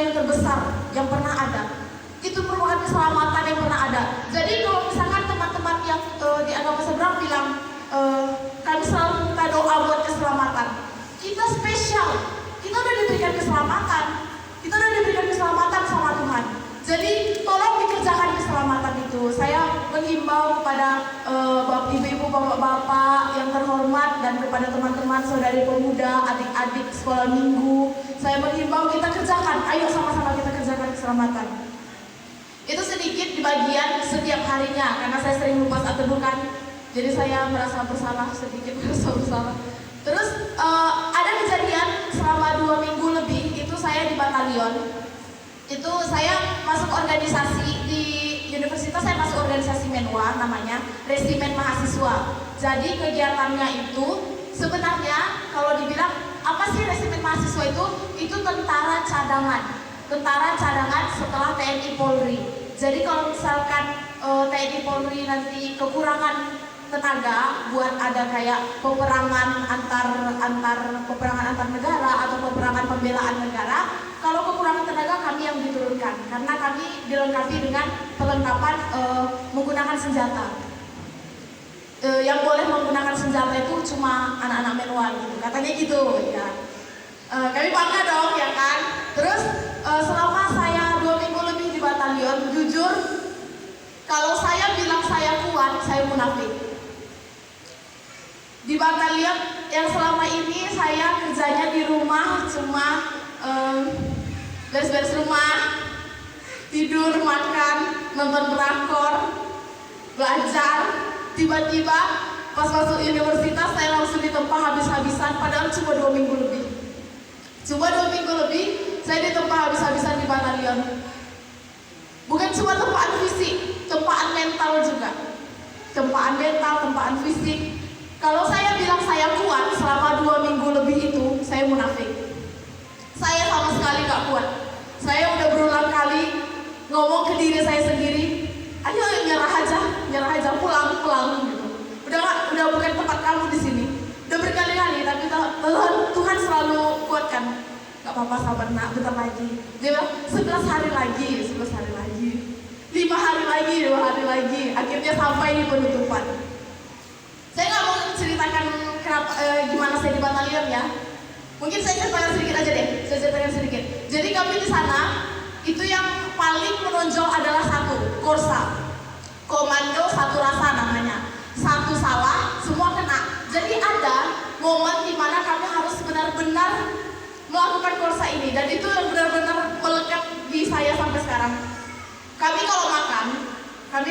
yang terbesar yang pernah ada. Itu merupakan keselamatan yang pernah ada. Jadi kalau misalkan teman-teman yang di agama seberang bilang kami selalu minta doa buat keselamatan, kita spesial, kita udah diberikan keselamatan, kita udah diberikan keselamatan sama Tuhan. Jadi tolong dikerjakan keselamatan itu. Saya menghimbau kepada ibu-ibu, bapak-bapak yang terhormat dan kepada teman-teman saudari pemuda, adik-adik sekolah minggu, saya menghimbau kita kerjakan. Ayo sama-sama kita kerjakan keselamatan. Itu sedikit di bagian setiap harinya, karena saya sering lupa saat teduh kan. Jadi saya merasa bersalah, sedikit merasa bersalah. Terus ada kejadian selama 2 minggu lebih, itu saya di batalion. Itu saya masuk organisasi di universitas, saya masuk organisasi Menwa, namanya Resimen Mahasiswa. Jadi kegiatannya itu sebenarnya kalau dibilang apa sih Resimen Mahasiswa itu tentara cadangan. Tentara cadangan setelah TNI Polri. Jadi kalau misalkan TNI Polri nanti kekurangan tenaga buat ada kayak peperangan antar negara atau peperangan pembelaan negara, kalau kekurangan tenaga kami yang diturunkan karena kami dilengkapi dengan perlengkapan menggunakan senjata. Yang boleh menggunakan senjata itu cuma anak-anak Menwa gitu, katanya gitu ya. Kami bangga dong ya kan. Terus selama saya 2 minggu lebih di batalion, jujur kalau saya bilang saya kuat, saya munafik. Di batalion yang selama ini saya kerjanya di rumah cuma beres-beres rumah, tidur, makan, nonton drakor, belajar. Tiba-tiba pas masuk universitas saya langsung ditempa habis-habisan, padahal cuma 2 minggu lebih. Cuma 2 minggu lebih saya ditempa habis-habisan di batalion. Bukan cuma tempaan fisik, tempaan mental juga. Tempaan mental, tempaan fisik. Kalau saya bilang saya kuat selama 2 minggu lebih itu, saya munafik. Saya sama sekali gak kuat. Saya udah berulang kali ngomong ke diri saya sendiri, ayo nyerah aja, pulang gitu. Udah bukan tempat kamu di sini. Udah berkali-kali, tapi Tuhan selalu kuatkan. Gak apa-apa sabar nak, bentar lagi. Dia bilang 11 hari lagi, 5 hari lagi. Akhirnya sampai di penutupan. Saya nggak mau ceritakan gimana saya di batalion ya. Mungkin saya ceritakan sedikit aja deh. Jadi kami di sana itu yang paling menonjol adalah satu, Korsa, Komando Satu Rasa namanya. Satu salah, semua kena. Jadi ada momen di mana kami harus benar-benar melakukan Korsa ini, dan itu yang benar-benar melekat di saya sampai sekarang. Kami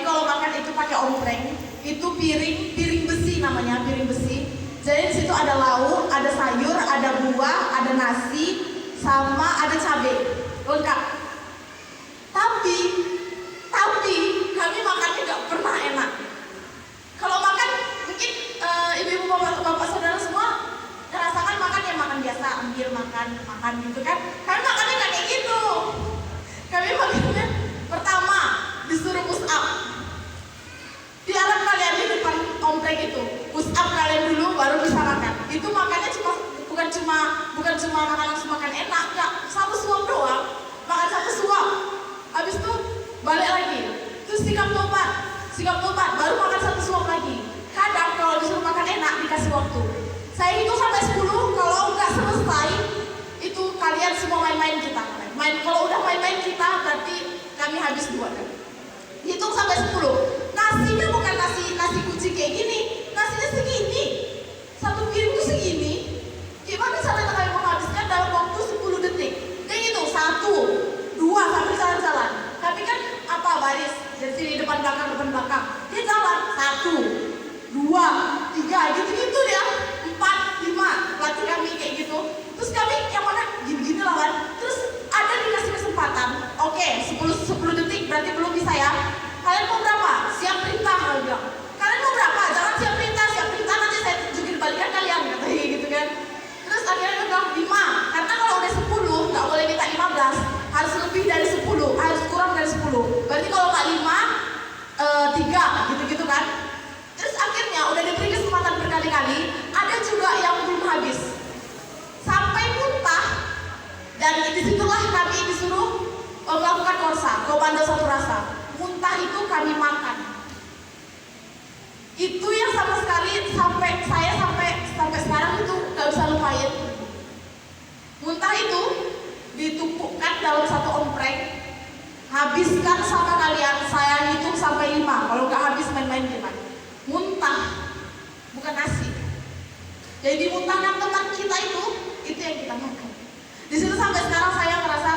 kalau makan itu pakai ompreng. Itu piring besi namanya, piring besi. Jadi di situ ada lauk, ada sayur, ada buah, ada nasi, sama ada cabai, lengkap. Tapi kami makannya nggak pernah enak. Kalau makan mungkin ibu-ibu bapak saudara semua merasakan makan biasa, ambil makan gitu kan. Kami makannya nggak kayak gitu. Kami makannya pertama disuruh push up. Dialah kalian di depan ompreng itu, push up kalian dulu baru bisa makan. Itu makannya bukan cuma makan langsung makan enak, enggak, satu suap doang, makan satu suap. Habis itu balik lagi, terus sikap tobat, baru makan satu suap lagi. Kadang kalau disuruh makan enak dikasih waktu. Saya itu sampai 10, kalau nggak selesai itu kalian semua main-main kita. Kalau udah main-main kita berarti kami habis 2 kan. Hitung sampai 10. Nasinya bukan nasi kucing kayak gini, nasinya segini, satu piring itu segini. Gimana caranya kalian menghabiskan dalam waktu 10 detik? Kayak gitu, 1, 2 sambil jalan-jalan. Tapi kan apa baris dari sini depan belakang, dia jalan 1, 2, 3 gitu ya, 4, 5 latih kami kayak gitu. Terus kami yang mana gini-gini lawan. Terus ada dikasih kesempatan, oke 10 detik berarti belum bisa ya. Kalian mau berapa? Siap perintah, kalian bilang. Kalian mau berapa? Jangan siap perintah nanti saya tunjukin balikan kalian, katanya gitu kan. Terus akhirnya dia bilang 5, karena kalau udah 10 nggak boleh minta 15, harus lebih dari 10, harus kurang dari 10. Berarti kalau nggak 5, 3 gitu-gitu kan. Terus akhirnya udah diberi kesempatan berkali-kali, ada juga yang belum habis sampai muntah, dan disitulah kami disuruh melakukan korsa, komando satu rasa. Muntah itu kami makan. Itu yang sama sekali sampai sekarang itu gak bisa lupain. Muntah itu ditumpukkan dalam satu ompreng. Habiskan sama kalian, saya hitung sampai 5. Kalau nggak habis main-main gimana? Muntah, bukan nasi. Jadi dimuntahkan teman kita itu yang kita makan. Di situ sampai sekarang saya merasa,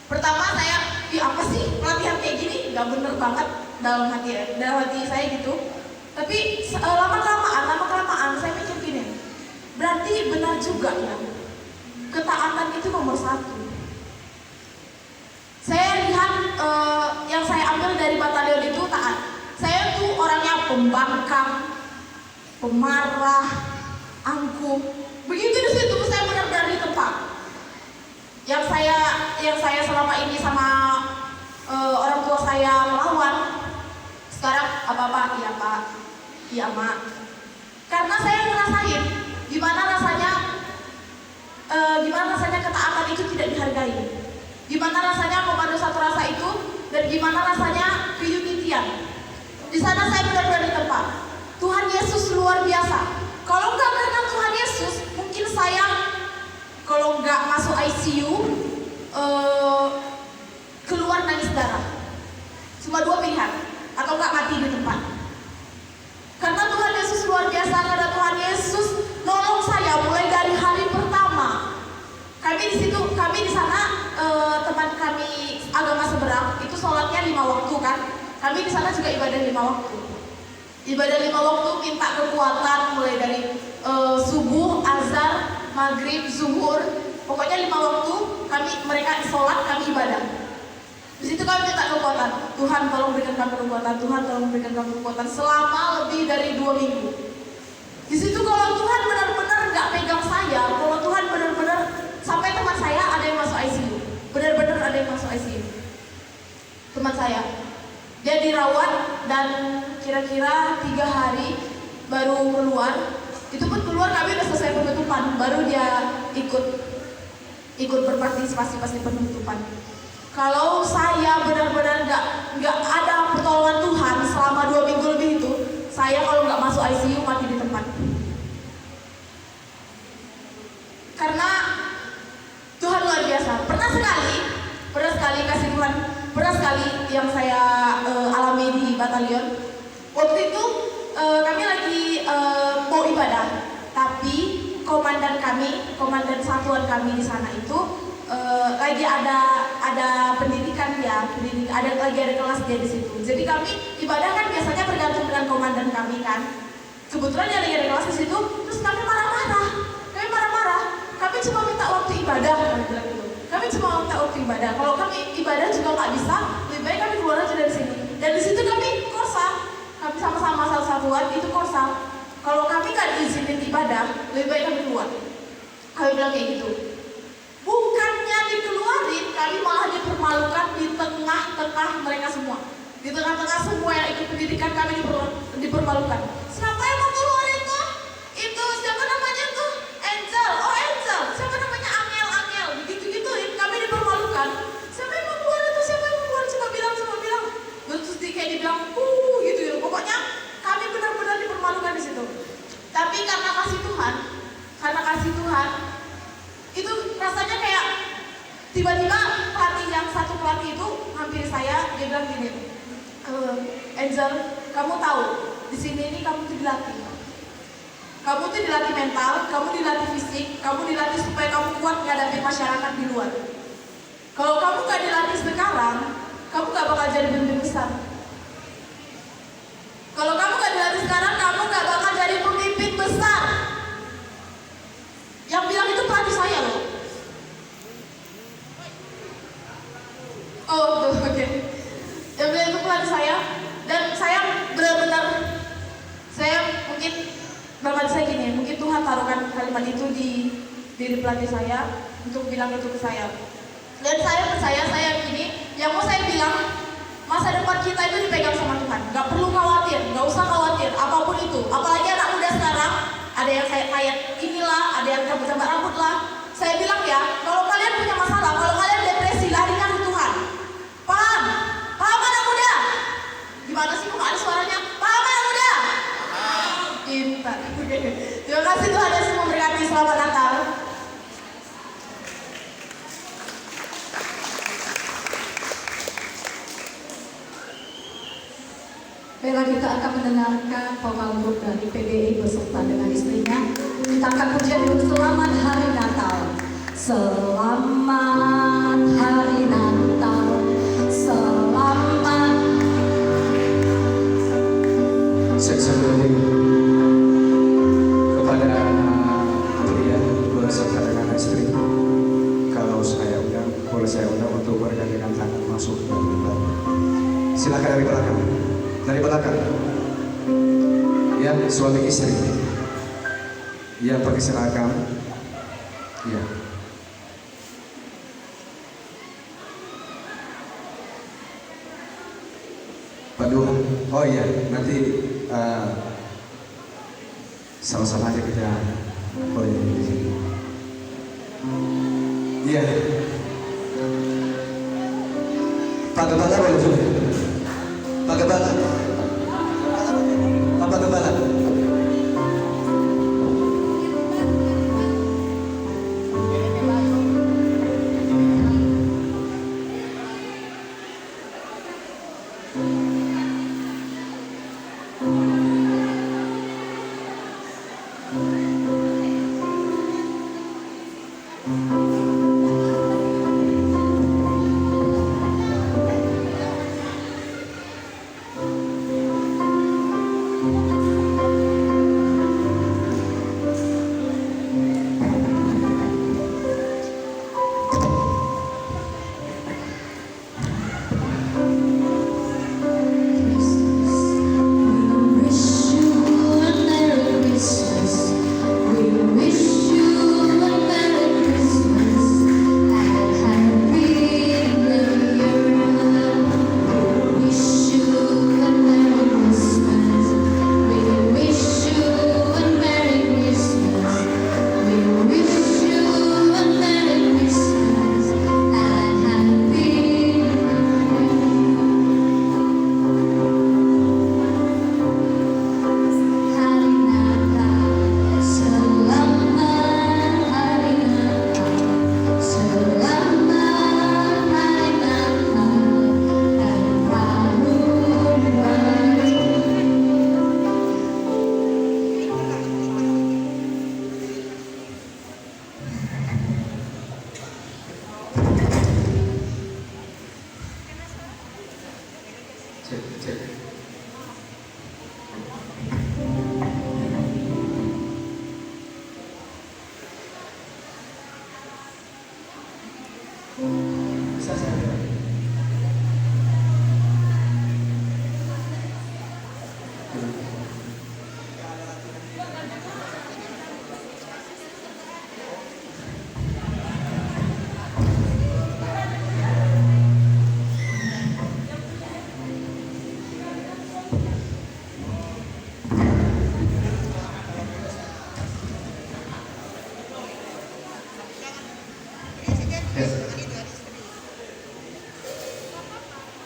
pertama saya, apa sih pelatihan kayak gini? Nggak bener banget dalam hati saya gitu. Tapi lama kelamaan saya mikir gini, berarti benar juga ya, ketaatan itu nomor 1. Saya lihat yang saya ambil dari batalion itu taat. Saya tuh orangnya pembangkang, pemarah, angkuh. Begitu di situ saya benar-benar ditempa. Yang saya selama ini sama orang tua saya melawan, sekarang apa-apa, iya Pak, iya Mak. Karena saya ngerasain gimana rasanya ketaatan itu tidak dihargai. Gimana rasanya komando satu rasa itu, dan gimana rasanya keunitian. Di sana saya benar-benar ditempa. Tuhan Yesus luar biasa. Kalau nggak karena Tuhan Yesus, mungkin saya kalau nggak masuk ICU, keluar nangis darah. Cuma 2 pilihan, atau nggak mati di tempat. Karena Tuhan Yesus luar biasa, karena Tuhan Yesus nolong saya mulai dari hari pertama. Kami di sana teman kami agama seberang itu sholatnya 5 waktu kan. Kami di sana juga ibadah 5 waktu. Ibadah 5 waktu minta kekuatan mulai dari subuh, azhar, maghrib, zuhur. Pokoknya 5 waktu mereka sholat, kami ibadah. Di situ kami minta kekuatan. Tuhan tolong berikan kami kekuatan. Tuhan tolong berikan kami kekuatan selama lebih dari 2 minggu. Di situ kalau Tuhan benar-benar nggak pegang saya, kalau Tuhan benar-benar sampai teman saya ada yang masuk ICU, benar-benar ada yang masuk ICU. Teman saya, dia dirawat dan kira-kira 3 hari baru keluar. Itu pun keluar kami udah selesai penutupan, baru dia ikut berpartisipasi pas di penutupan. Kalau saya benar-benar nggak ada pertolongan Tuhan selama 2 minggu lebih itu, saya kalau nggak masuk ICU mati di tempat. Karena Tuhan luar biasa. Pernah sekali kasih Tuhan, pernah sekali yang saya alami di batalion. Waktu itu kami lagi mau ibadah, tapi komandan satuan kami di sana itu lagi ada pendidikan ya, lagi ada kelas dia di situ. Jadi kami ibadah kan biasanya bergantung dengan komandan kami kan. Kebetulan dia lagi ada kelas di situ, terus kami marah-marah. Kami cuma minta waktu ibadah, kami bilang gitu. Kami cuma minta waktu ibadah. Kalau kami ibadah juga nggak bisa, lebih baik kami keluar aja dari sini. Dan di situ kami korsa, kami sama-sama satu-satuan itu korsa. Kalau kami nggak diizinin ibadah, lebih baik kami keluar. Kami bilang kayak gitu. Bukannya dikeluarin, kami malah dipermalukan di tengah-tengah mereka semua. Di tengah-tengah semua yang ikut pendidikan kami dipermalukan. Siapa yang mau keluarin tuh? Itu siapa namanya tuh? Angel. Siapa namanya Angel. Begitu-gituin kami dipermalukan. Siapa yang mau keluar itu? Siapa yang mau keluar? Cuma bilang. Terus kayak dibilang, gitu. Pokoknya kami benar-benar dipermalukan di situ. Tapi karena kasih Tuhan, itu rasanya kayak tiba-tiba satu pelatih itu hampir saya, dia bilang gini, Angel, kamu tahu di sini ini kamu tuh dilatih. Kamu tuh dilatih mental, kamu dilatih fisik, kamu dilatih supaya kamu kuat menghadapi masyarakat di luar. Kalau kamu gak dilatih sekarang, kamu gak bakal jadi pemimpin besar. Kalau kamu gak dilatih sekarang, kamu gak bakal jadi pemimpin besar. Yang bilang itu pelatih saya loh. Oh, oke. Yang bilang itu pelatih saya, dan saya benar-benar, saya mungkin bapak saya gini, mungkin Tuhan taruhkan kalimat itu di diri pelatih saya untuk bilang itu ke saya. Dan saya percaya, saya gini, yang mau saya bilang, masa depan kita itu dipegang sama Tuhan. Gak perlu khawatir, gak usah khawatir, apapun itu. Apalagi anak muda sekarang, ada yang kayak inilah, ada yang cabut-cabut rambut lah. Saya bilang ya, kalau kalian punya masalah, kalau kalian depresi, larikan ke Tuhan. Baiklah, kita akan mendengarkan vokal grup dari PBI beserta dengan istrinya. Kita akan pujian dulu Selamat Hari Natal. Selamat Hari Natal. Selamat. Sebelum kepada pria beserta dengan istri, kalau saya undang, boleh saya undang untuk bergandengan tangan masuk ke dalam. Silakan dari belakang. Dari belakang. Ya, suami istri. Ya, pakai seragam. Ya. Paduan. Oh iya, nanti sama-sama aja kita boleh di sini. Iya. Pak Gembala boleh juga. Pak Gembala. Pak Gembala. Cek. Bisa saya lihat?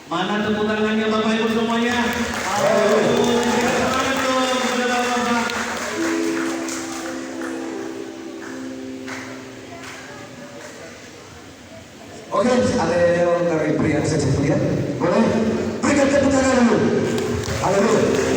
Mana tepuk tangannya Bapak Ibu semuanya? Haleluya. Semangat dong, saudara-saudara. Oke, ada yang dari pria saja lihat. Boleh? Berikan tepuk tangan dulu. Haleluya.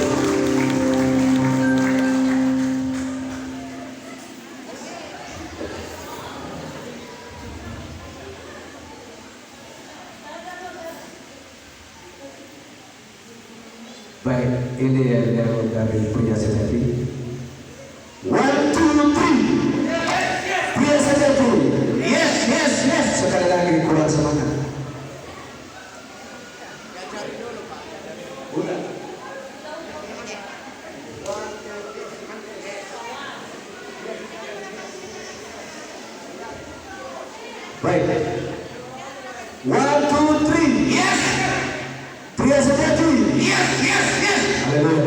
Baik, ini yang dari pria sejati. 1, 2, 3. Pria sejati. Yes. Sekali lagi kurang semangat. Udah. Baik. 1, 2, 3. Yes. Pria sejati. Yes. Haleluya.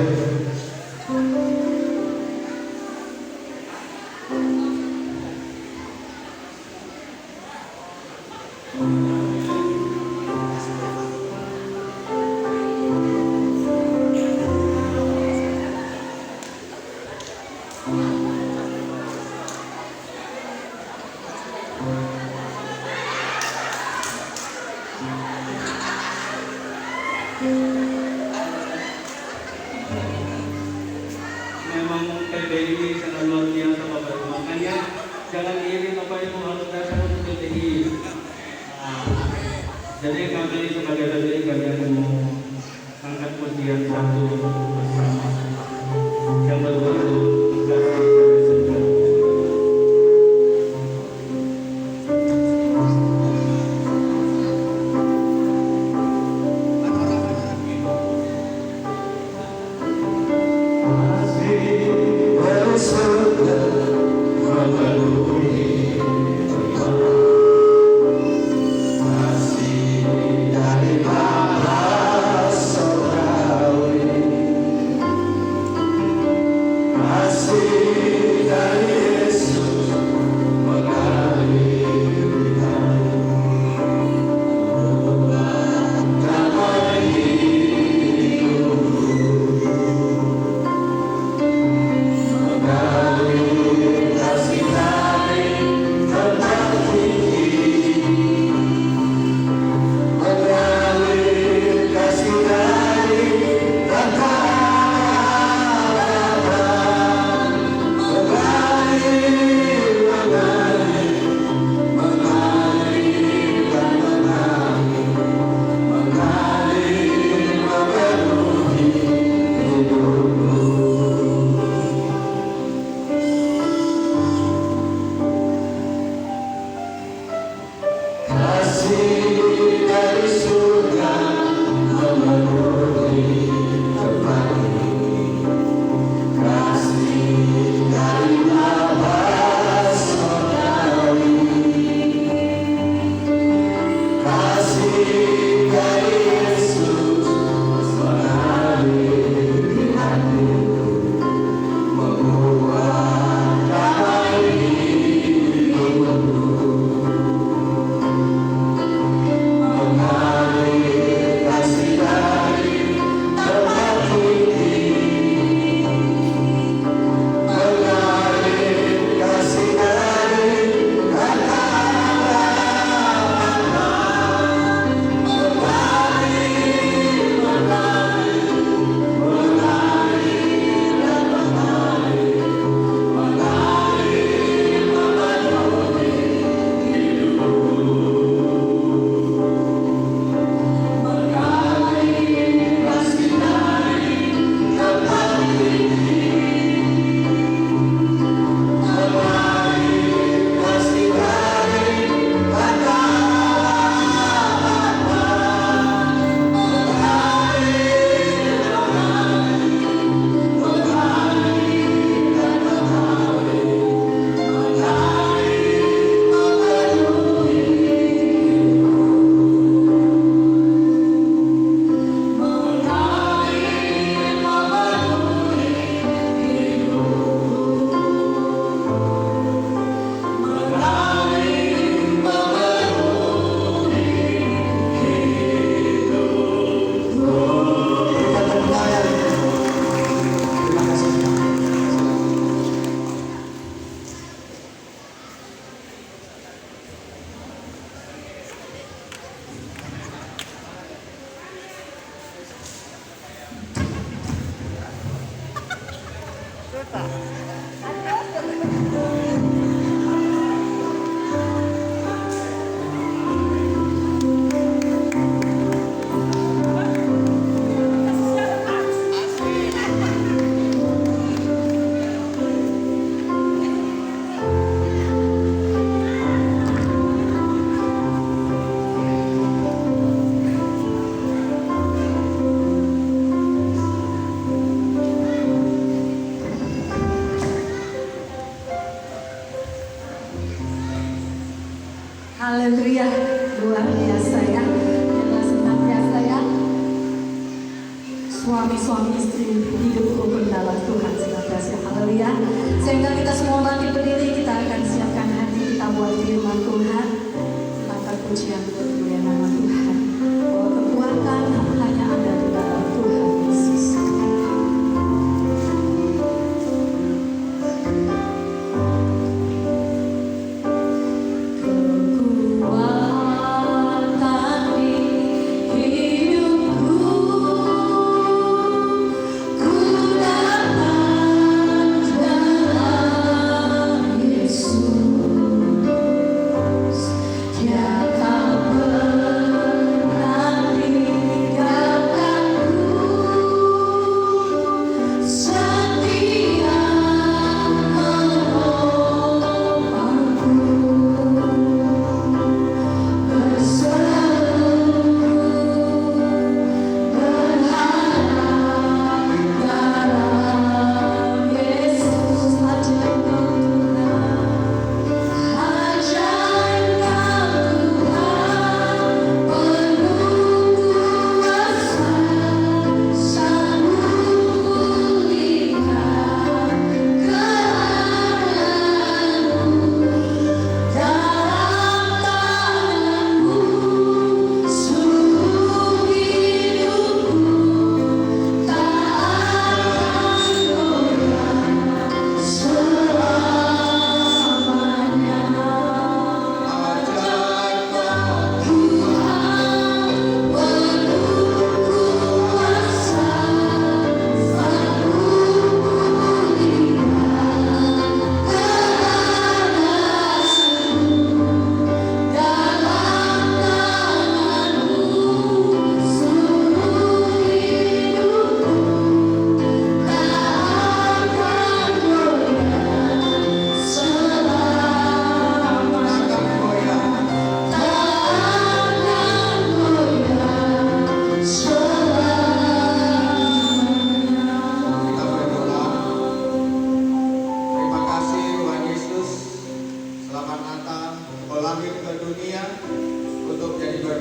Jadi kami sebagai PBI kami akan mengangkat pujian satu bersama yang berbentuk kasih dari surga. Haleluya, luar biasa ya. Yang senantiasa ya. Suami-suami istri hidup rukun dalam Tuhan senantiasa. Haleluya. Sehingga kita semua bangkit berdiri, kita akan siapkan hati kita buat firman Tuhan. Kita angkat pujian buat kemuliaan nama Tuhan. Bahwa kekuatan hanya ada di dalam Tuhan Yesus. Yesus, ya kau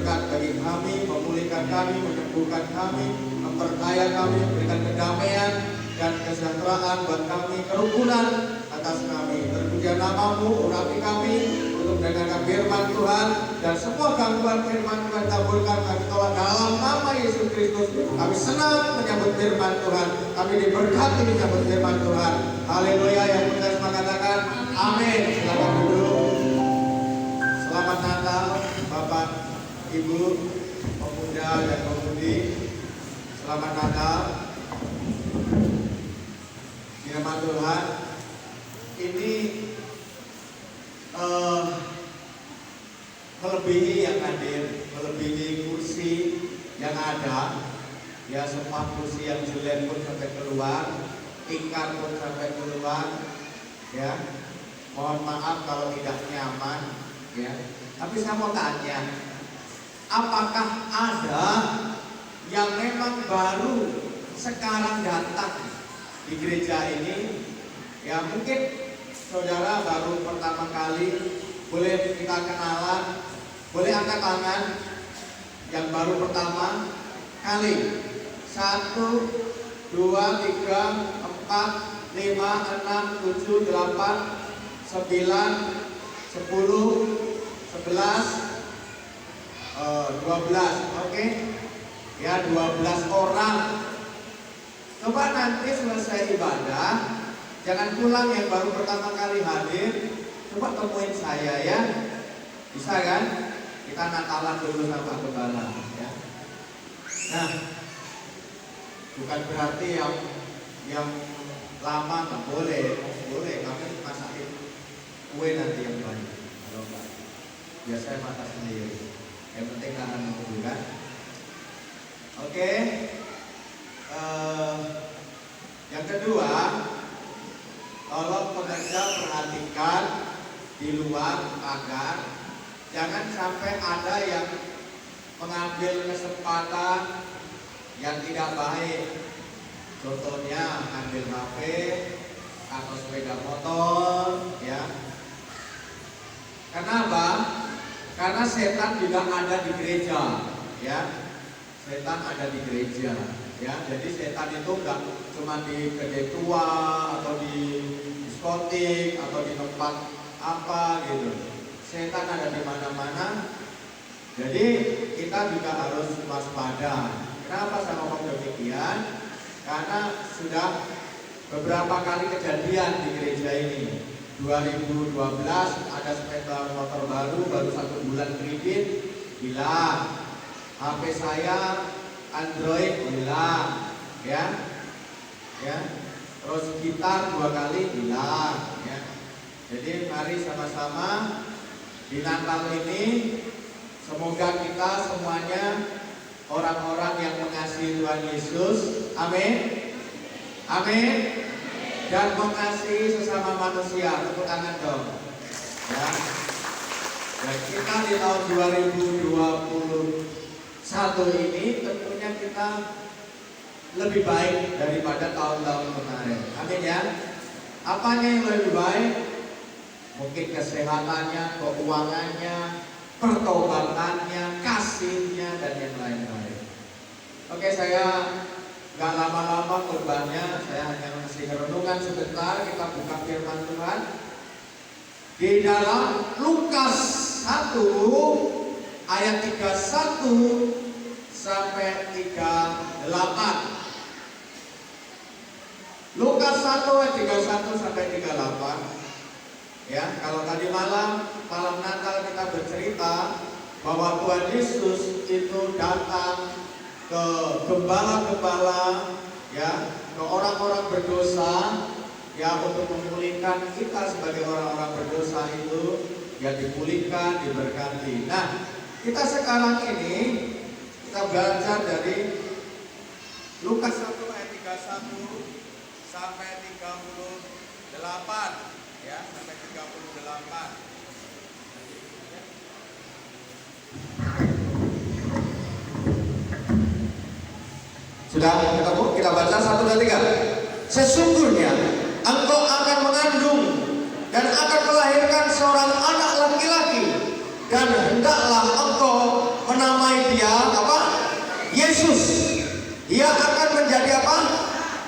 berkat bagi kami, memulihkan kami, menyembuhkan kami, memperkaya kami, memberikan kedamaian dan kesejahteraan buat kami, kerukunan atas kami. Terpujian namamu, urapi kami untuk mendengarkan firman Tuhan, dan semua gangguan firman Tuhan taburkan kami tolak dalam nama Yesus Kristus. Kami senang menyambut firman Tuhan, kami diberkati menyambut firman Tuhan. Haleluya. Yang percaya semua katakan amin. Silakan duduk. Selamat Natal Bapak, Ibu, pemuda dan pemudi. Selamat Natal. Firman Tuhan ini melebihi yang hadir, melebihi kursi yang ada. Ya, semua kursi yang jelek pun sampai keluar, tikar pun sampai keluar. Ya, mohon maaf kalau tidak nyaman. Ya, tapi saya mau tanya, apakah ada yang memang baru sekarang datang di gereja ini? Ya, mungkin saudara baru pertama kali, boleh kita kenalan, boleh angkat tangan yang baru pertama kali. 1, 2, 3, 4, 5, 6, 7, 8, 9, 10, 11, 12, oke? Ya, 12 orang. Coba nanti selesai ibadah, jangan pulang yang baru pertama kali hadir, coba temuin saya ya. Bisa kan? Kita Natalan dulu sama Gembala ya. Nah, bukan berarti yang lama nggak boleh, boleh. Kami masakin kue nanti yang banyak. Kalau enggak, biar saya masak sendiri. Yang penting tangan dulu kan. Oke. Yang kedua, tolong pekerja perhatikan di luar pagar, jangan sampai ada yang mengambil kesempatan yang tidak baik. Contohnya ambil HP atau sepeda motor, ya. Kenapa? Karena setan juga ada di gereja, ya. Setan ada di gereja, ya. Jadi setan itu enggak cuma di kedai tua atau di diskotik atau di tempat apa gitu. Setan ada di mana-mana. Jadi kita juga harus waspada. Kenapa saya ngomong demikian? Karena sudah beberapa kali kejadian di gereja ini. 2012 ada sepeda motor baru 1 bulan kredit, hilang. HP saya Android hilang, ya. Terus gitar 2 kali hilang, ya. Jadi mari sama-sama di Natal ini semoga kita semuanya orang-orang yang mengasihi Tuhan Yesus, amin, amin, dan mengasihi sesama manusia. Tepuk tangan dong, ya. Dan kita di tahun 2021 ini tentunya kita lebih baik daripada tahun-tahun kemarin, amin ya. Apanya yang lebih baik? Mungkin kesehatannya, keuangannya, pertobatannya, kasihnya, dan yang lain-lain. Oke, saya gak lama-lama korbannya, saya hanya ngasih renungan sebentar. Kita buka firman Tuhan di dalam Lukas 1 ayat 31 sampai 38. Lukas 1 ayat 31 sampai 38. Ya, kalau tadi malam Natal kita bercerita bahwa Tuhan Yesus itu datang ke gembala-gembala, ya, ke orang-orang berdosa, ya, untuk memulihkan kita sebagai orang-orang berdosa itu, ya, dipulihkan, diberkati. Nah, kita sekarang ini kita belajar dari Lukas 1 ayat 31 sampai 38. Ya, sampai 38. Sudah kita baca 1 dan 3. Sesungguhnya engkau akan mengandung dan akan melahirkan seorang anak laki-laki, dan hendaklah engkau menamai Dia akan menjadi apa?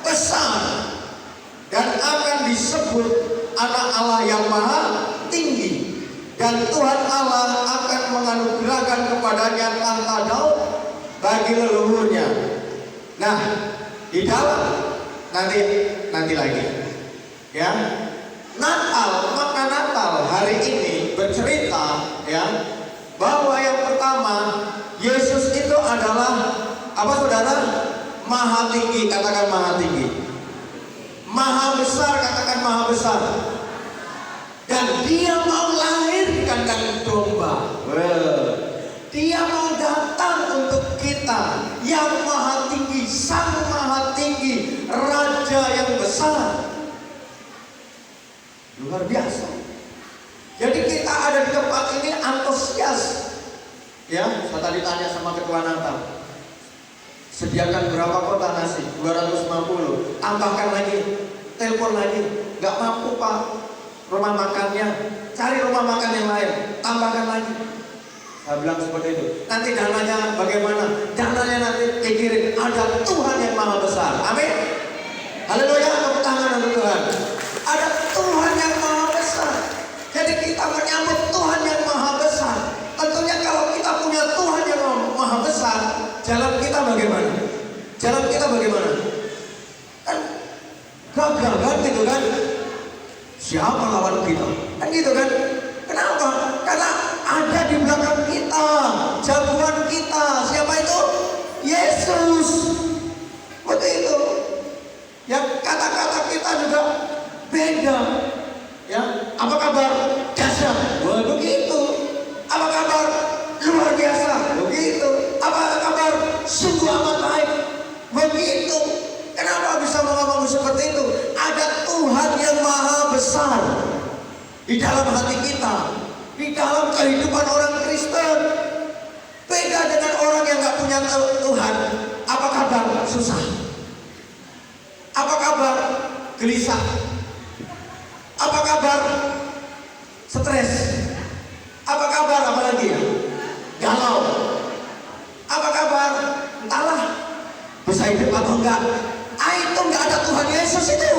Besar. Dan akan disebut anak Allah yang maha tinggi. Dan Tuhan Allah akan menganugerahkan kepadanya tahta Daud bagi leluhurnya. Nah, di dalam nanti lagi, ya. Natal, maka Natal hari ini bercerita, ya, bahwa yang pertama Yesus itu adalah apa, saudara? Maha tinggi, katakan maha tinggi. Maha besar, katakan maha besar. Dan dia mau lahirkan daging domba. Dia mau datang untuk kita, yang maha tinggi, sang maha tinggi, raja yang besar. Luar biasa. Jadi kita ada di tempat ini antusias. Ya, saya tadi tanya sama ketua Natal, sediakan berapa kotak nasi? 250. Tambahkan lagi, telepon lagi. Gak mampu Pak, rumah makannya, cari rumah makan yang lain, tambahkan lagi. Saya bilang seperti itu. Nanti dananya bagaimana? Dananya nanti pikirin, ada Tuhan yang maha besar. Amin. Haleluya, tepuk tangan untuk Tuhan. Ada Tuhan yang maha besar. Jadi kita menyambut Tuhan yang maha besar. Tentunya kalau kita punya Tuhan yang maha besar, jalan kita bagaimana? Jalan kita bagaimana? Kan gagal kan gitu kan? Siapa lawan kita? Kan gitu kan? Kenapa? Karena ada di belakang kita, jagoan kita. Siapa itu? Yesus. Begitu. Yang kata-kata kita juga beda. Ya, apa kabar? Dahsyat. Wah, begitu. Apa kabar? Luar biasa. Begitu. Apa kabar? Sungguh amat baik. Begitu. Kenapa bisa ngomong seperti itu? Ada Tuhan yang maha besar di dalam hati kita, di dalam kehidupan orang Kristen. Beda dengan orang yang gak punya Tuhan. Apa kabar? Susah. Apa kabar? Gelisah. Apa kabar? Stres. Apa kabar? Apalagi ya? Galau. Apa kabar? Entahlah, bisa hidup atau enggak. Itu enggak ada Tuhan Yesus itu.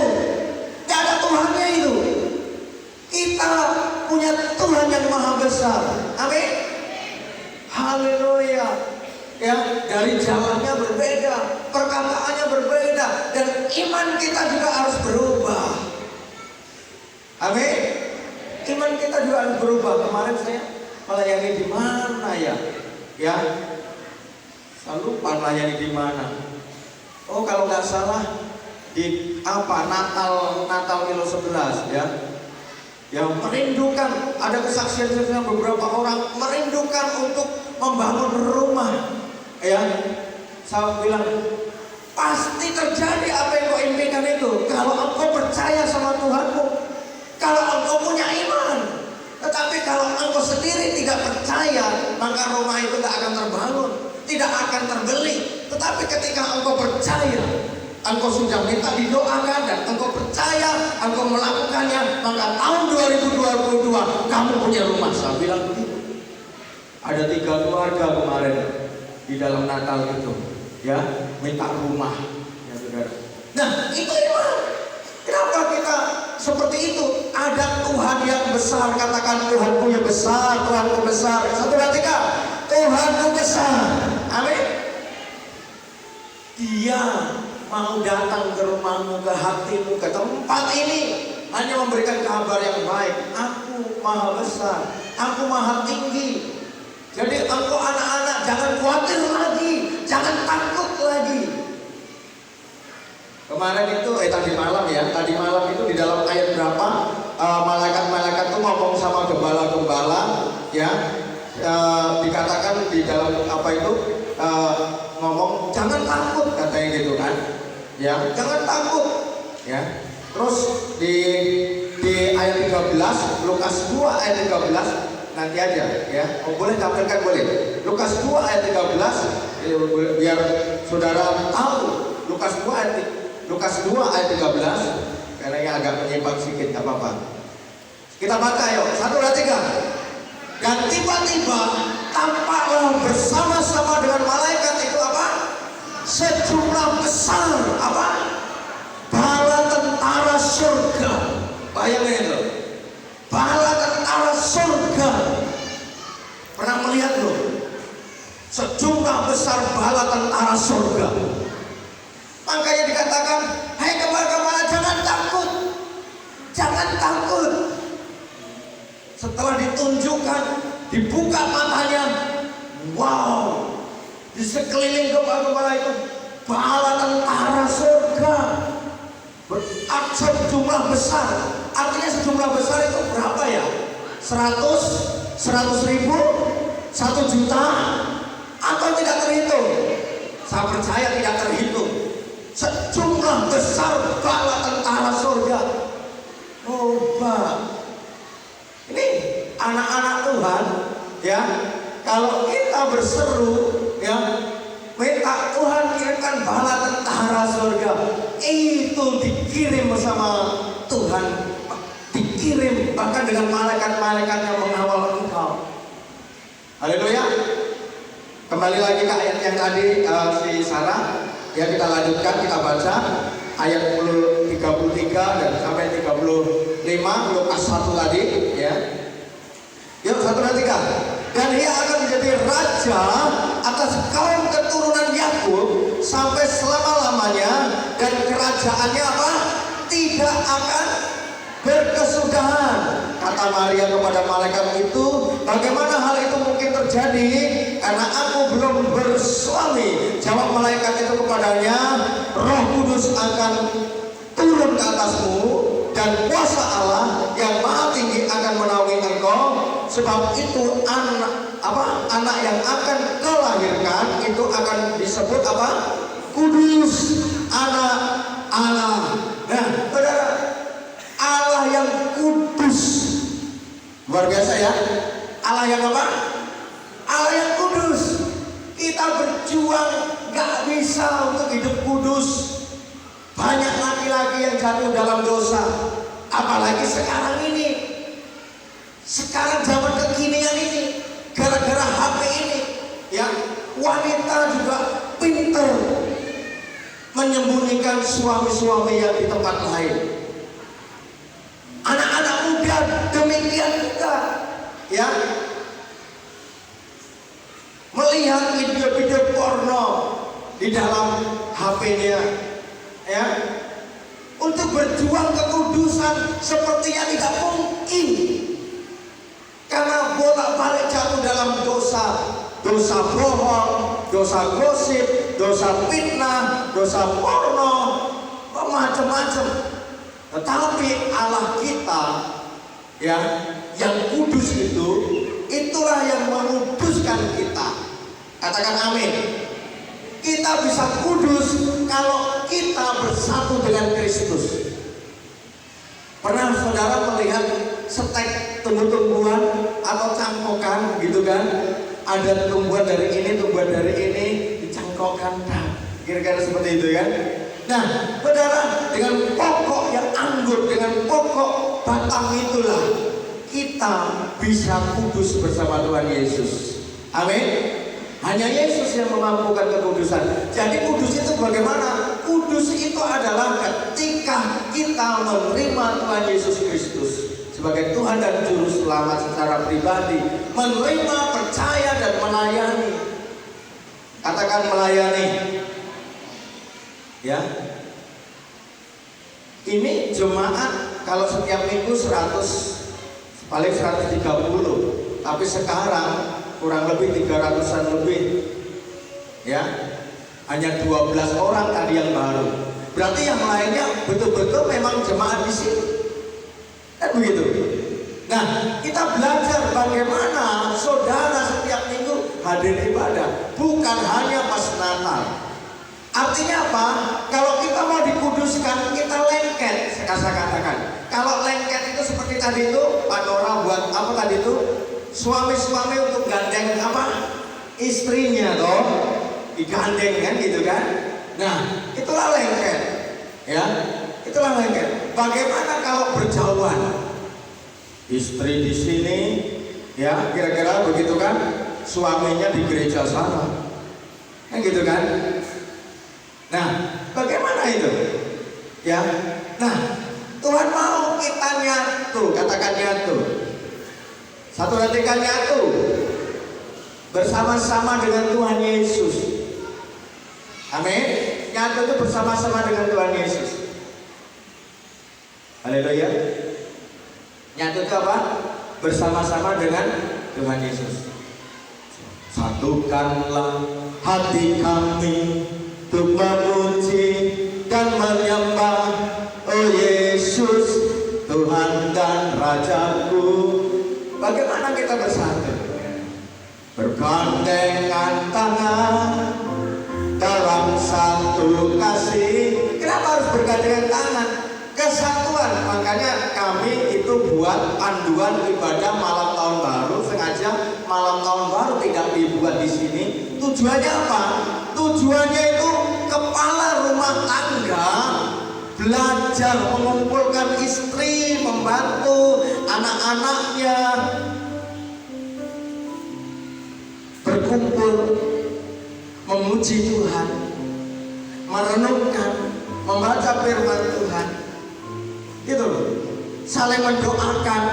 Enggak ada Tuhannya itu. Kita punya Tuhan yang maha besar. Amin. Haleluya. Ya, dari jalannya berbeda, perkataannya berbeda, dan iman kita juga harus berubah. Amin. Iman kita juga harus berubah. Kemarin saya melayani di mana ya? Ya, saya lupa melayani di mana. Oh, kalau nggak salah di apa, Natal Kilo 11 ya. Yang merindukan, ada kesaksian beberapa orang merindukan untuk membangun rumah. Ya, saya bilang pasti terjadi apa yang kau impikan itu kalau engkau percaya sama Tuhanmu, kalau engkau punya iman. Tetapi kalau engkau sendiri tidak percaya, maka rumah itu tidak akan terbangun, tidak akan terbeli. Tetapi ketika engkau percaya, engkau sudah minta didoakan dan engkau percaya, engkau melakukannya, maka tahun 2022 kamu punya rumah. Saya bilang begitu. Ada 3 keluarga kemarin di dalam Natal itu, ya, minta rumah, ya saudara. Nah, itu iman. Kenapa kita seperti itu? Ada Tuhan yang besar. Katakan Tuhanku yang besar, Tuhanku besar. 1, 2, 3. Tuhanku besar. Amin. Dia mau datang ke rumahmu, ke hatimu, ke tempat ini, hanya memberikan kabar yang baik. Aku maha besar, aku maha tinggi. Jadi engkau anak-anak jangan khawatir lagi, jangan takut lagi. Kemarin itu tadi malam itu di dalam ayat berapa malaikat-malaikat itu ngomong sama gembala-gembala, ya, dikatakan di dalam apa itu ngomong jangan takut, katanya gitu kan, ya, jangan takut, ya. Terus di ayat 13, Lukas 2 ayat 13, nanti aja, ya. Oh, boleh tampilkan, boleh. Lukas 2 ayat 13, biar saudara tahu. Lukas 2 ayat 13, karena yang agak menyimpang sedikit, tak apa-apa. Kita baca yuk, 1, 2, 3. Dan tiba-tiba tampaklah bersama-sama dengan malaikat itu apa? Sejumlah sejumlah besar apa? Bala tentara surga. Bayangin itu. Bala tentara surga. Pernah melihat loh? Sejumlah besar bala tentara surga. Makanya dikatakan, hai gembala-gembala, jangan takut. Jangan takut. Setelah ditunjukkan, dibuka matanya, wow, di sekeliling gembala-gembala itu bala tentara surga. Sejumlah besar. Artinya sejumlah besar itu berapa ya? 100 ribu, 1 juta, atau tidak terhitung? Saya percaya tidak terhitung. Sejumlah besar bala tentara surga. Oh, Pak. Ini anak-anak Tuhan, ya. Kalau kita berseru, ya, minta Tuhan kirimkan bala tentara surga, itu dikirim bersama Tuhan, dikirim bahkan dengan malaikat-malaikat yang mengawal engkau. Haleluya. Kembali lagi ke ayat yang tadi si Sarah. Ya, kita lanjutkan, kita baca ayat 33 dan sampai 35, Lukas 1 tadi, ya. Yuk, 1, 2, 3. Dan ia akan menjadi raja atas kaum keturunan Yakub sampai selama-lamanya, dan kerajaannya apa? Tidak akan berkesudahan. Kata Maria kepada malaikat itu, bagaimana hal itu mungkin terjadi? Karena aku belum bersuami. Jawab malaikat itu kepadanya, Roh Kudus akan turun ke atasmu, dan kuasa Allah yang Maha Tinggi akan menaungi engkau. Sebab itu anak yang akan kau lahirkan itu akan disebut apa? Kudus, anak Allah. Nah, saudara, Allah yang kudus, luar biasa ya. Allah yang apa? Allah yang kudus. Kita berjuang gak bisa untuk hidup kudus. Banyak laki-laki yang jatuh dalam dosa, apalagi sekarang ini. Sekarang zaman kekinian ini, gara-gara HP ini, ya, wanita juga pintar menyembunyikan suami-suami yang di tempat lain. Anak-anak muda demikian juga, ya, melihat video-video porno di dalam HP-nya, ya. Untuk berjuang kekudusan sepertinya tidak mungkin, karena bolak-balik jatuh dalam dosa. Dosa bohong, dosa gosip, dosa fitnah, dosa porno, macam-macam. Tetapi Allah kita, ya, yang kudus itu, itulah yang menguduskan kita. Katakan amin. Kita bisa kudus kalau kita bersatu dengan Kristus. Pernah saudara melihat stek tumbuh-tumbuhan atau cangkokan gitu kan? Ada tumbuhan dari ini, tumbuhan dari ini, dicangkokkan, kira-kira seperti itu kan? Nah, saudara, dengan pokok yang anggur, dengan pokok batang itulah kita bisa kudus bersama Tuhan Yesus. Amin. Hanya Yesus yang memampukan kekudusan. Jadi kudus itu bagaimana? Kudus itu adalah ketika kita menerima Tuhan Yesus Kristus sebagai Tuhan dan Juru Selamat secara pribadi, menerima, percaya, dan melayani. Katakan melayani. Ya. Ini jemaat kalau setiap minggu 100, paling 130, tapi sekarang kurang lebih 300-an lebih, ya, hanya 12 orang tadi yang baru. Berarti yang lainnya betul-betul memang jemaat di sini, kan begitu. Nah, kita belajar bagaimana saudara setiap minggu hadir ibadah, bukan hanya pas Natal. Artinya apa? Kalau kita mau dikuduskan, kita lengket. Saya katakan, kalau lengket itu seperti tadi itu, Pak Nora buat apa tadi itu? Suami-suami untuk gandeng apa? Istrinya toh, digandeng kan gitu kan? Nah, itulah lengket, ya, itulah lengket. Bagaimana kalau berjauhan? Istri di sini, ya, kira-kira begitu kan? Suaminya di gereja sana, kan gitu kan? Nah, bagaimana itu? Ya, nah Tuhan mau kita nyatu, katakan nyatu. Satu hatikan nyatu bersama-sama dengan Tuhan Yesus. Amin. Nyatu itu bersama-sama dengan Tuhan Yesus. Haleluya. Nyatu itu apa? Bersama-sama dengan Tuhan Yesus. Satukanlah hati kami untuk memuji dan menyembah Oh Yesus, Tuhan dan Rajaku. Bagaimana kita bersatu? Bergandengan tangan dalam satu kasih. Kenapa harus bergandengan tangan? Kesatuan. Makanya kami itu buat panduan ibadah malam tahun baru. Sengaja malam tahun baru tidak dibuat di sini. Tujuannya apa? Tujuannya itu kepala rumah tangga belajar mengumpulkan istri, membantu anak-anaknya, berkumpul memuji Tuhan, merenungkan, membaca firman Tuhan. Itu loh, saling mendoakan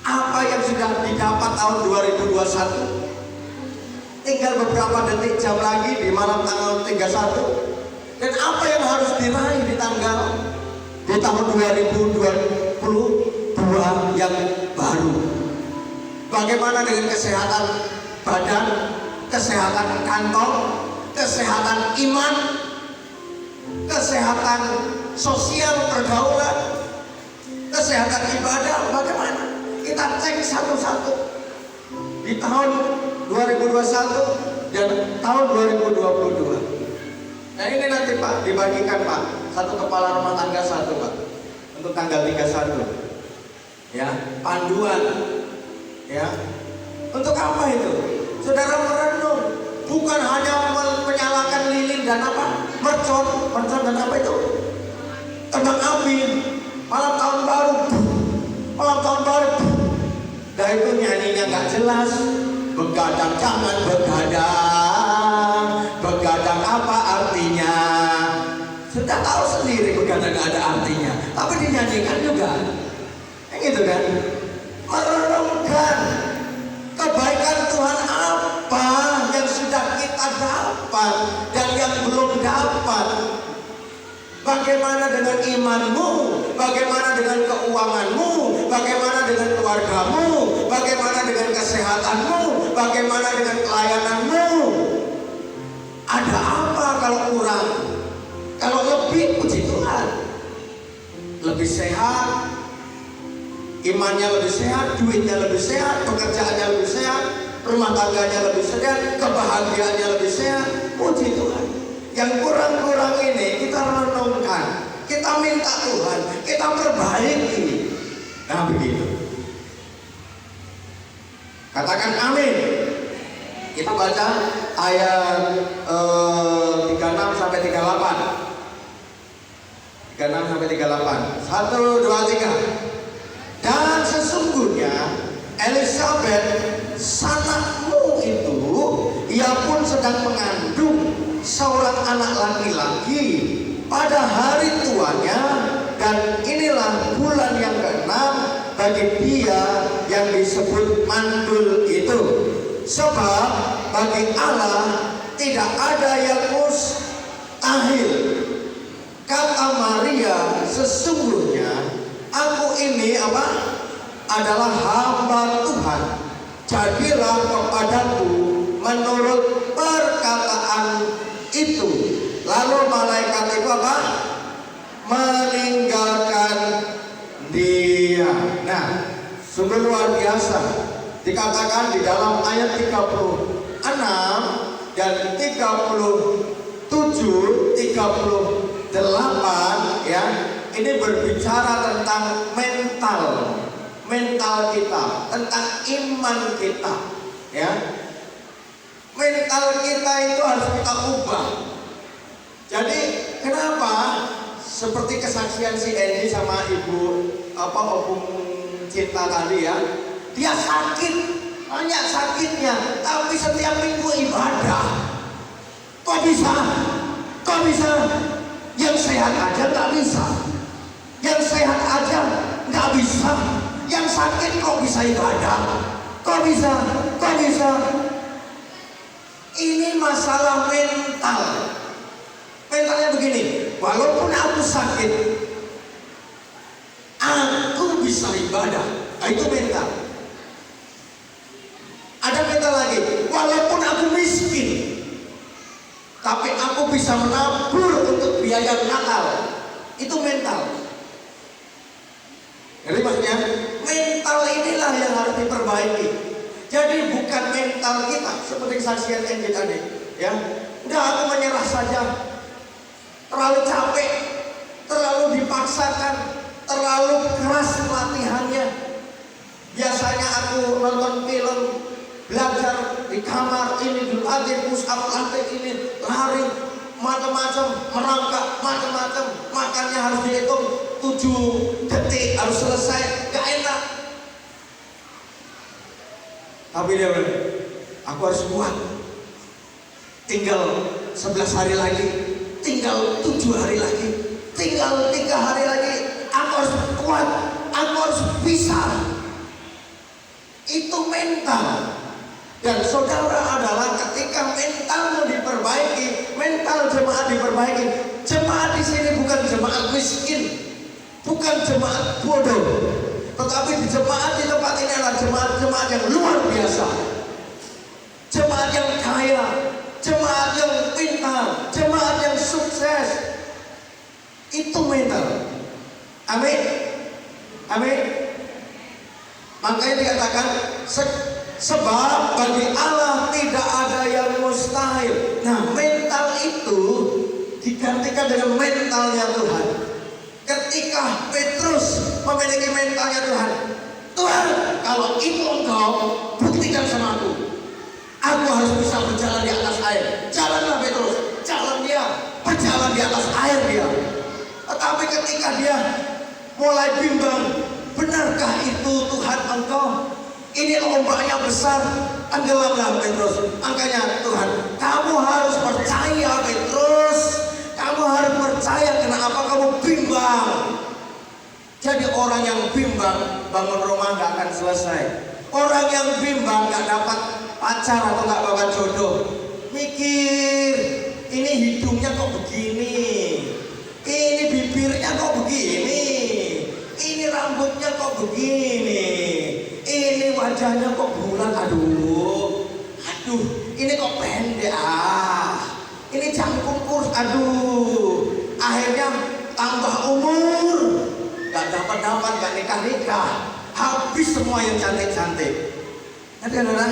apa yang sudah didapat tahun 2021. Tinggal beberapa detik jam lagi di malam tanggal 31. Dan apa yang harus diraih di tahun 2022 yang baru. Bagaimana dengan kesehatan badan, kesehatan kantong, kesehatan iman, kesehatan sosial pergaulan, kesehatan ibadah. Bagaimana? Kita cek satu-satu di tahun 2021 dan tahun 2022. Nah ini nanti Pak dibagikan Pak, satu kepala rumah tangga satu Pak, untuk tanggal 31. Ya, panduan. Ya, untuk apa itu? Saudara merenung, bukan hanya menyalakan lilin dan apa? Mercon dan apa itu? Tembang api, malam tahun baru, malam tahun baru. Dah itu nyanyinya nggak jelas. Begadang jangan begadang, begadang apa artinya? Sudah tahu sendiri begadang nggak ada artinya, tapi dinyanyikan juga. Yang gitu kan? Merenungkan kebaikan Tuhan apa yang sudah kita dapat dan yang belum dapat. Bagaimana dengan imanmu? Bagaimana dengan keuanganmu? Bagaimana dengan keluargamu? Bagaimana dengan kesehatanmu? Bagaimana dengan pelayananmu? Ada apa kalau kurang? Kalau lebih, puji Tuhan. Lebih sehat, imannya lebih sehat, duitnya lebih sehat, pekerjaannya lebih sehat, rumah tangganya lebih sehat, kebahagiaannya lebih sehat, puji Tuhan. Yang kurang-kurang ini kita renungkan, kita minta Tuhan, kita perbaiki. Nah begitu. Katakan amin. Kita baca ayat 36 sampai 38. 36 sampai 38. 1, 2, 3. Dan sesungguhnya Elizabeth sanakmu itu, ia pun sedang mengandung seorang anak laki-laki pada hari tuanya, dan inilah bulan yang ke-6 bagi dia yang disebut mandul itu. Sebab bagi Allah tidak ada yang mustahil. Kata Maria, sesungguhnya aku ini apa? Adalah hamba Tuhan. Jadilah kepadaku menurut perkataan itu. Lalu malaikat itu apa? Meninggalkan dia. Nah, sungguh luar biasa. Dikatakan di dalam ayat 36 dan 37, 38 ya. Ini berbicara tentang mental kita, tentang iman kita, ya. Mental kita itu harus kita ubah. Jadi kenapa seperti kesaksian si Endi sama ibu Opung Cinta tadi ya, dia sakit, banyak sakitnya, tapi setiap minggu ibadah. Kok bisa? Kok bisa? Yang sehat aja nggak bisa. Yang sehat aja nggak bisa. Yang sakit kok bisa ibadah? Kok bisa? Kok bisa? Ini masalah mental. Mentalnya begini, walaupun aku sakit, aku bisa ibadah. Nah, itu mental. Ada mental lagi, walaupun aku miskin, tapi aku bisa menabur untuk biaya Natal. Itu mental. Jadi maksudnya mental inilah yang harus diperbaiki. Jadi bukan mental kita seperti kesaksian Angie tadi, ya. Udah aku menyerah saja. Terlalu capek, terlalu dipaksakan, terlalu keras latihannya. Biasanya aku nonton film, belajar di kamar ini, dilatih push up, latih ini, lari, macam-macam, merangkak, macam-macam. Makannya harus dihitung 7 detik harus selesai, gak enak. Tapi dia bilang, aku harus kuat. Tinggal 11 hari lagi, tinggal 7 hari lagi, tinggal 3 hari lagi. Aku harus kuat, aku harus bisa. Itu mental. Dan saudara adalah ketika mentalmu diperbaiki, mental jemaat diperbaiki. Jemaat di sini bukan jemaat miskin, bukan jemaat bodoh, tetapi di jemaat di tempat ini adalah jemaat-jemaat yang luar biasa, jemaat yang kaya, jemaat yang pintar, jemaat yang sukses. Itu mental. Amin. Amin. Makanya dikatakan sebab bagi Allah tidak ada yang mustahil. Nah, mental itu digantikan dengan mentalnya Tuhan. Ketika Petrus memiliki mentalnya Tuhan, Tuhan, kalau itu Engkau, buktikan sama aku. Aku harus bisa berjalan di atas air. Jalanlah Petrus, jalan dia, berjalan di atas air dia. Tetapi ketika dia mulai bimbang, benarkah itu Tuhan Engkau? Ini ombaknya besar, tenggelamlah Petrus. Makanya Tuhan, kamu harus percaya Petrus. Kamu harus percaya, kenapa kamu bimbang? Jadi orang yang bimbang bangun rumah gak akan selesai. Orang yang bimbang gak dapat pacar atau gak dapat jodoh. Mikir, ini hidungnya kok begini, ini bibirnya kok begini, ini rambutnya kok begini, ini wajahnya kok bulat, aduh, ini kok pendek, ini jangkung kurus, aduh, akhirnya tambah umur, gak dapat, gak nikah, habis semua yang cantik-cantik. Nanti adalah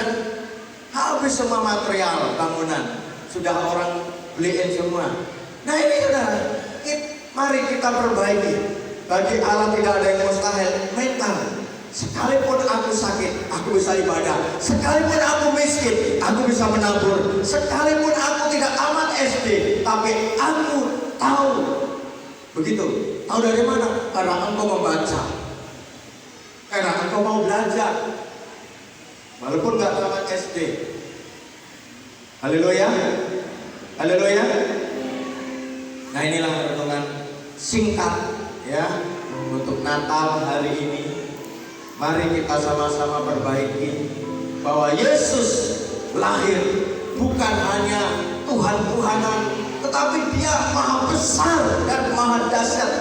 habis semua material bangunan, sudah orang beliin semua. Nah ini saudara, mari kita perbaiki. Bagi Allah tidak ada yang mustahil. Mental. Sekalipun aku sakit, aku bisa ibadah. Sekalipun aku miskin, aku bisa menabur. Sekalipun aku tidak tamat SD, tapi aku tahu. Begitu. Tahu dari mana? Karena engkau membaca, karena engkau mau belajar. Walaupun nggak tamat SD. Haleluya. Haleluya. Nah inilah renungan singkat ya untuk Natal hari ini. Mari kita sama-sama perbaiki bahwa Yesus lahir bukan hanya Tuhan-Tuhanan, tetapi Dia maha besar dan maha dahsyat.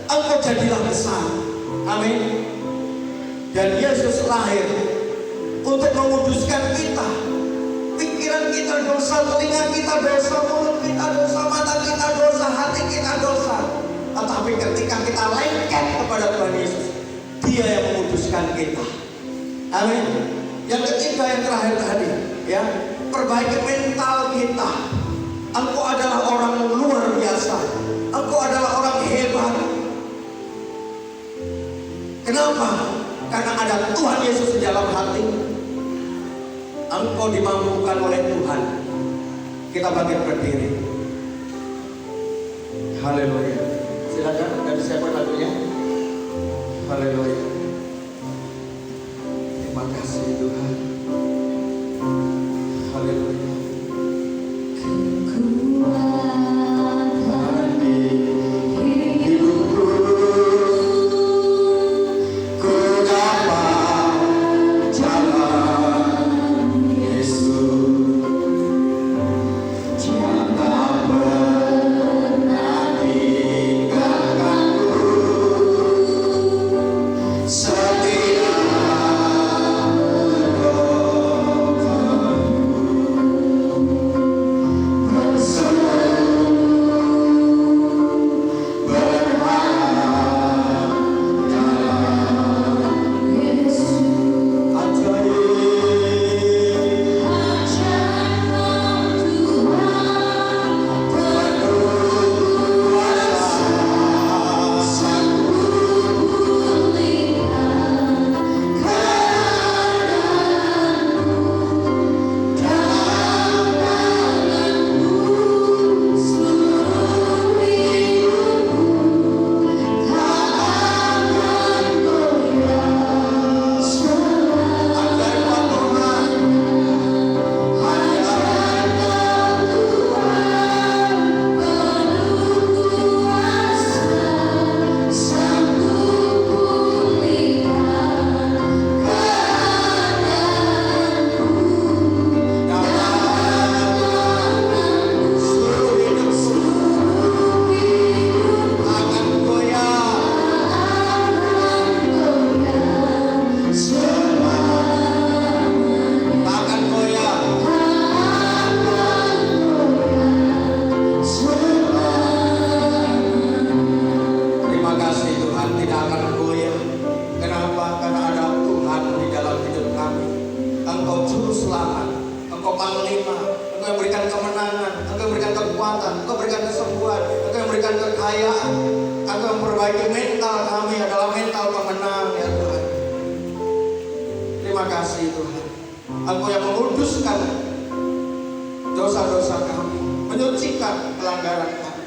Engkau jadilah besar. Amin. Dan Yesus lahir untuk menguduskan kita. Pikiran kita dosa, telinga kita dosa, mulut kita dosa, mata kita dosa, hati kita dosa. Tetapi ketika kita lengket kepada Tuhan Yesus, Dia yang menguduskan kita. Amin. Yang ketiga, yang terakhir tadi, ya, perbaiki mental kita. Engkau adalah orang luar biasa. Engkau adalah orang hebat. Kenapa? Karena ada Tuhan Yesus di dalam hati. Engkau dimampukan oleh Tuhan. Kita bangkit berdiri. Haleluya. Silakan dari siapa lagunya? Haleluya. Terima kasih Tuhan. Haleluya. Kekuatan keselamatan, Engkau berikan kesembuhan, Engkau yang berikan kekayaan, Engkau yang memperbaiki mental kami adalah mental pemenang ya Tuhan. Terima kasih Tuhan. Engkau yang menguduskan dosa-dosa kami, menyucikan pelanggaran kami.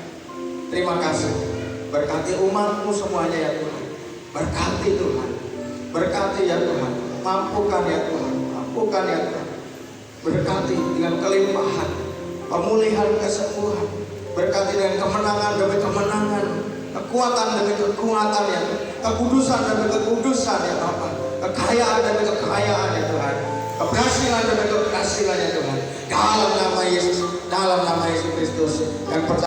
Terima kasih. Berkati umat-Mu semuanya ya Tuhan. Berkati Tuhan. Berkati ya Tuhan. Mampukan ya Tuhan. Mampukan ya Tuhan. Berkati dengan kelimpahan, pemulihan, kesembuhan. Berkati dengan kemenangan demi kemenangan, kekuatan demi kekuatan ya Tuhan. Kekudusan demi kekudusan ya Bapa. Kekayaan demi kekayaan ya Tuhan. Keberhasilan demi keberhasilan ya Tuhan. Dalam nama Yesus Kristus yang percaya.